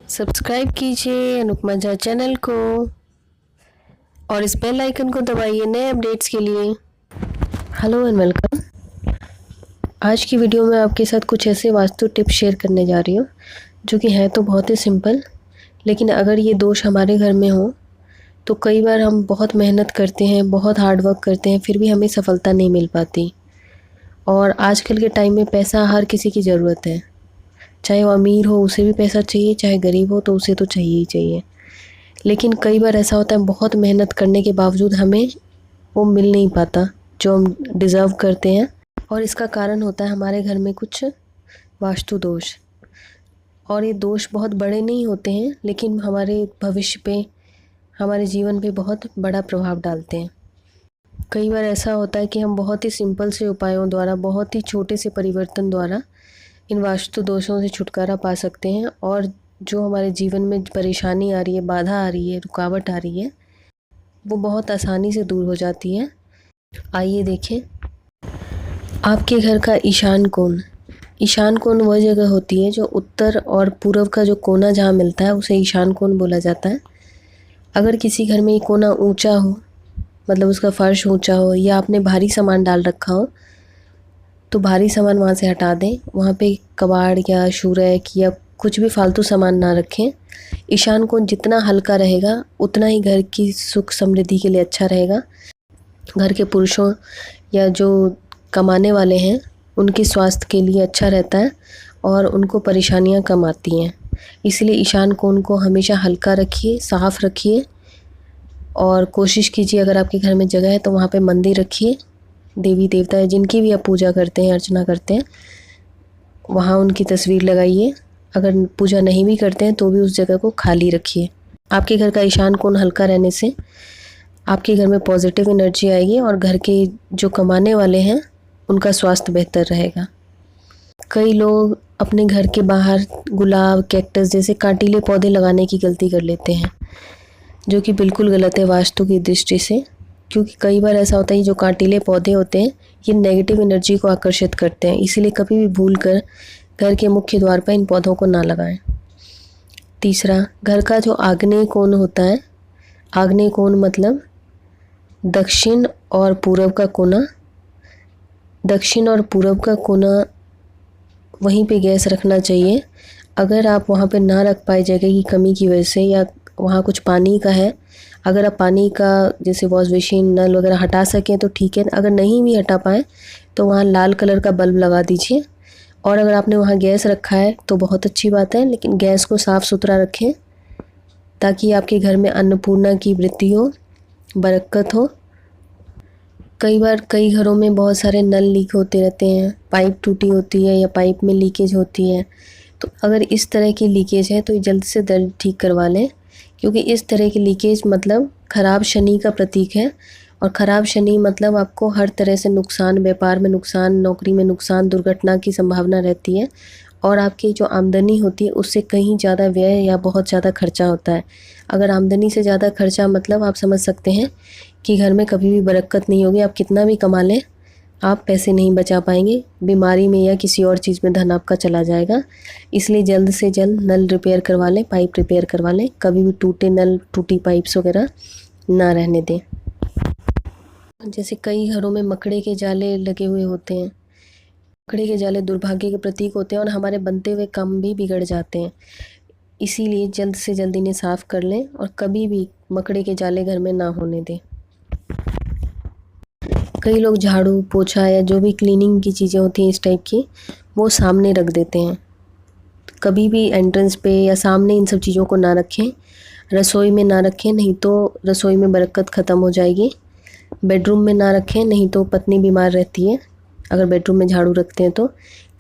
Subscribe कीजिए Anupama Jha channel को और इस बेल आइकन को दबाइए नए अपडेट्स के लिए। Hello and welcome. आज की वीडियो में आपके साथ कुछ ऐसे वास्तु टिप्स शेयर करने जा रही हूँ जो कि हैं तो बहुत ही सिंपल, लेकिन अगर ये दोष हमारे घर में हो तो कई बार हम बहुत मेहनत करते हैं, बहुत हार्ड वर्क करते हैं, फिर भी हमें सफलता नहीं मिल पाती। और आजकल के टाइम में पैसा हर किसी की ज़रूरत है, चाहे वो अमीर हो उसे भी पैसा चाहिए, चाहे गरीब हो तो उसे तो चाहिए ही चाहिए। लेकिन कई बार ऐसा होता है बहुत मेहनत करने के बावजूद हमें वो मिल नहीं पाता जो हम डिज़र्व करते हैं। और इसका कारण होता है हमारे घर में कुछ वास्तु दोष। और ये दोष बहुत बड़े नहीं होते हैं, लेकिन हमारे भविष्य पे, हमारे जीवन पे बहुत बड़ा प्रभाव डालते हैं। कई बार ऐसा होता है कि हम बहुत ही सिंपल से उपायों द्वारा, बहुत ही छोटे से परिवर्तन द्वारा इन वास्तु दोषों से छुटकारा पा सकते हैं, और जो हमारे जीवन में परेशानी आ रही है, बाधा आ रही है, रुकावट आ रही है, वो बहुत आसानी से दूर हो जाती है। आइए देखें। आपके घर का ईशान कोण। ईशान कोण वह जगह होती है जो उत्तर और पूर्व का जो कोना जहाँ मिलता है उसे ईशान कोण बोला जाता है। अगर किसी घर में ये कोना ऊंचा हो, मतलब उसका फर्श ऊंचा हो, या आपने भारी सामान डाल रखा हो, तो भारी सामान वहाँ से हटा दें। वहाँ पे कबाड़ या शू रैक या कुछ भी फालतू सामान ना रखें। ईशान कोण जितना हल्का रहेगा उतना ही घर की सुख समृद्धि के लिए अच्छा रहेगा। घर के पुरुषों या जो कमाने वाले हैं उनके स्वास्थ्य के लिए अच्छा रहता है और उनको परेशानियां कम आती हैं। इसलिए ईशान कोण को हमेशा हल्का रखिए, साफ़ रखिए, और कोशिश कीजिए अगर आपके घर में जगह है तो वहाँ पे मंदिर रखिए। देवी देवता है जिनकी भी आप पूजा करते हैं, अर्चना करते हैं, वहाँ उनकी तस्वीर लगाइए। अगर पूजा नहीं भी करते हैं तो भी उस जगह को खाली रखिए। आपके घर का ईशान कोण हल्का रहने से आपके घर में पॉजिटिव एनर्जी आएगी और घर के जो कमाने वाले हैं उनका स्वास्थ्य बेहतर रहेगा। कई लोग अपने घर के बाहर गुलाब, कैक्टस जैसे कांटीले पौधे लगाने की गलती कर लेते हैं, जो कि बिल्कुल गलत है वास्तु की दृष्टि से। क्योंकि कई बार ऐसा होता है जो कांटीले पौधे होते हैं ये नेगेटिव एनर्जी को आकर्षित करते हैं, इसीलिए कभी भी भूल कर घर के मुख्य द्वार पर इन पौधों को ना लगाएं। तीसरा, घर का जो आग्नेय कोण होता है, आग्नेय कोण मतलब दक्षिण और पूर्व का कोना। दक्षिण और पूर्व का कोना वहीं पे गैस रखना चाहिए। अगर आप वहाँ पे ना रख पाए जगह की कमी की वजह से, या वहाँ कुछ पानी का है, अगर आप पानी का जैसे वॉश बेसिन, नल वगैरह हटा सकें तो ठीक है। अगर नहीं भी हटा पाएँ तो वहाँ लाल कलर का बल्ब लगा दीजिए। और अगर आपने वहाँ गैस रखा है तो बहुत अच्छी बात है, लेकिन गैस को साफ़ सुथरा रखें ताकि आपके घर में अन्नपूर्णा की वृद्धि हो, बरकत हो। कई बार कई घरों में बहुत सारे नल लीक होते रहते हैं, पाइप टूटी होती है या पाइप में लीकेज होती है। तो अगर इस तरह की लीकेज है तो जल्द से जल्द ठीक करवा लें, क्योंकि इस तरह की लीकेज मतलब खराब शनि का प्रतीक है। और ख़राब शनि मतलब आपको हर तरह से नुकसान, व्यापार में नुकसान, नौकरी में नुकसान, दुर्घटना की संभावना रहती है। और आपकी जो आमदनी होती है उससे कहीं ज़्यादा व्यय या बहुत ज़्यादा खर्चा होता है। अगर आमदनी से ज़्यादा खर्चा मतलब आप समझ सकते हैं कि घर में कभी भी बरकत नहीं होगी। आप कितना भी कमा लें, आप पैसे नहीं बचा पाएंगे। बीमारी में या किसी और चीज़ में धन आपका चला जाएगा। इसलिए जल्द से जल्द नल रिपेयर करवा लें, पाइप रिपेयर करवा लें। कभी भी टूटे नल, टूटी पाइप्स वगैरह ना रहने दें। जैसे कई घरों में मकड़े के जाले लगे हुए होते हैं। मकड़े के जाले दुर्भाग्य के प्रतीक होते हैं और हमारे बनते हुए काम भी बिगड़ जाते हैं। इसीलिए जल्द से जल्द इन्हें साफ़ कर लें और कभी भी मकड़े के जाले घर में ना होने दें। कई लोग झाड़ू, पोछा या जो भी क्लीनिंग की चीज़ें होती हैं इस टाइप की, वो सामने रख देते हैं। कभी भी एंट्रेंस पे या सामने इन सब चीज़ों को ना रखें। रसोई में ना रखें, नहीं तो रसोई में बरकत ख़त्म हो जाएगी। बेडरूम में ना रखें, नहीं तो पत्नी बीमार रहती है अगर बेडरूम में झाड़ू रखते हैं तो।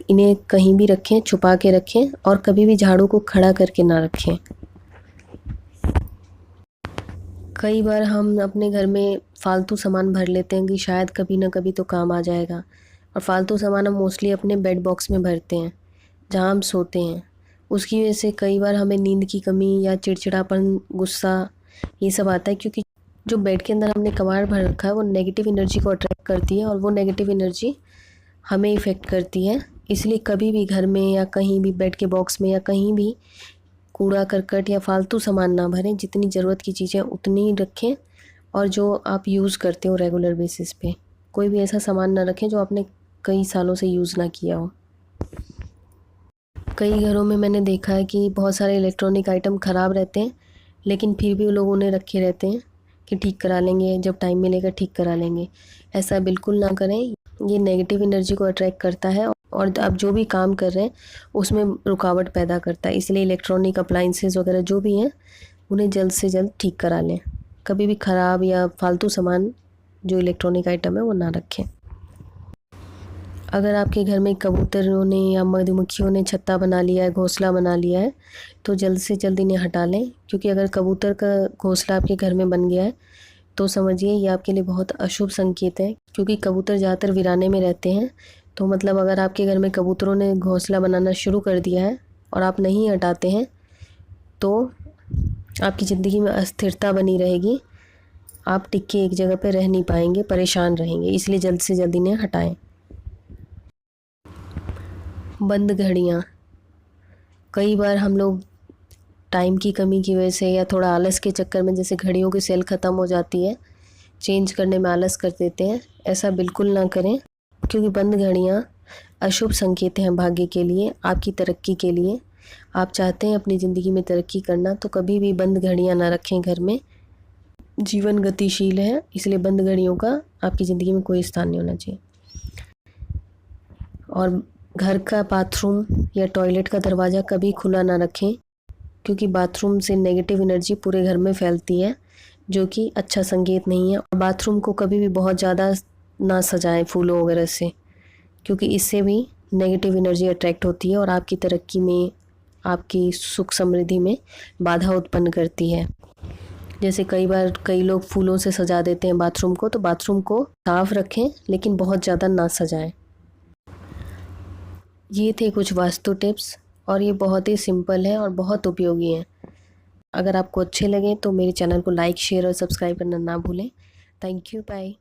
इन्हें कहीं भी रखें, छुपा के रखें, और कभी भी झाड़ू को खड़ा करके ना रखें। कई बार हम अपने घर में फ़ालतू सामान भर लेते हैं कि शायद कभी ना कभी तो काम आ जाएगा, और फ़ालतू सामान हम मोस्टली अपने बेड बॉक्स में भरते हैं जहाँ हम सोते हैं। उसकी वजह से कई बार हमें नींद की कमी या चिड़चिड़ापन, गुस्सा, ये सब आता है, क्योंकि जो बेड के अंदर हमने कबाड़ भर रखा है वो नेगेटिव एनर्जी को अट्रैक्ट करती है और वो नेगेटिव एनर्जी हमें इफ़ेक्ट करती है। इसलिए कभी भी घर में या कहीं भी बेड के बॉक्स में या कहीं भी कूड़ा करकट या फालतू सामान ना भरें, जितनी ज़रूरत की चीज़ें उतनी ही रखें और जो आप यूज़ करते हो रेगुलर बेसिस पे, कोई भी ऐसा सामान ना रखें जो आपने कई सालों से यूज़ ना किया हो। कई घरों में मैंने देखा है कि बहुत सारे इलेक्ट्रॉनिक आइटम ख़राब रहते हैं, लेकिन फिर भी वो लोग उन्हें रखे रहते हैं कि ठीक करा लेंगे, जब टाइम मिलेगा ठीक करा लेंगे। ऐसा बिल्कुल ना करें, ये नेगेटिव एनर्जी को अट्रैक्ट करता है और आप जो भी काम कर रहे हैं उसमें रुकावट पैदा करता है। इसलिए इलेक्ट्रॉनिक अप्लाइंसेस वगैरह जो भी हैं उन्हें जल्द से जल्द ठीक करा लें। कभी भी ख़राब या फालतू सामान जो इलेक्ट्रॉनिक आइटम है वो ना रखें। अगर आपके घर में कबूतरों ने या मधुमक्खियों ने छत्ता बना लिया है, घोंसला बना लिया है, तो जल्द से जल्द इन्हें हटा लें, क्योंकि अगर कबूतर का घोंसला आपके घर में बन गया है तो समझिए ये आपके लिए बहुत अशुभ संकेत है, क्योंकि कबूतर ज़्यादातर वीराने में रहते हैं। तो मतलब अगर आपके घर में कबूतरों ने घोंसला बनाना शुरू कर दिया है और आप नहीं हटाते हैं तो आपकी ज़िंदगी में अस्थिरता बनी रहेगी, आप टिक के एक जगह पर रह नहीं पाएंगे, परेशान रहेंगे। इसलिए जल्द से जल्द इन्हें हटाएं। बंद घड़ियाँ, कई बार हम लोग टाइम की कमी की वजह से या थोड़ा आलस के चक्कर में, जैसे घड़ियों की सेल ख़त्म हो जाती है, चेंज करने में आलस कर देते हैं। ऐसा बिल्कुल ना करें, क्योंकि बंद घड़ियाँ अशुभ संकेत हैं भाग्य के लिए, आपकी तरक्की के लिए। आप चाहते हैं अपनी ज़िंदगी में तरक्की करना, तो कभी भी बंद घड़ियाँ ना रखें घर में। जीवन गतिशील है, इसलिए बंद घड़ियों का आपकी ज़िंदगी में कोई स्थान नहीं होना चाहिए। और घर का बाथरूम या टॉयलेट का दरवाज़ा कभी खुला ना रखें, क्योंकि बाथरूम से नेगेटिव एनर्जी पूरे घर में फैलती है, जो कि अच्छा संकेत नहीं है। और बाथरूम को कभी भी बहुत ज़्यादा ना सजाएं फूलों वगैरह से, क्योंकि इससे भी नेगेटिव एनर्जी अट्रैक्ट होती है और आपकी तरक्की में, आपकी सुख समृद्धि में बाधा उत्पन्न करती है। जैसे कई बार कई लोग फूलों से सजा देते हैं बाथरूम को, तो बाथरूम को साफ रखें लेकिन बहुत ज़्यादा ना सजाएं। ये थे कुछ वास्तु टिप्स और ये बहुत ही सिंपल है और बहुत उपयोगी हैं। अगर आपको अच्छे लगे तो मेरे चैनल को लाइक, शेयर और सब्सक्राइब करना ना भूलें। Thank you, bye.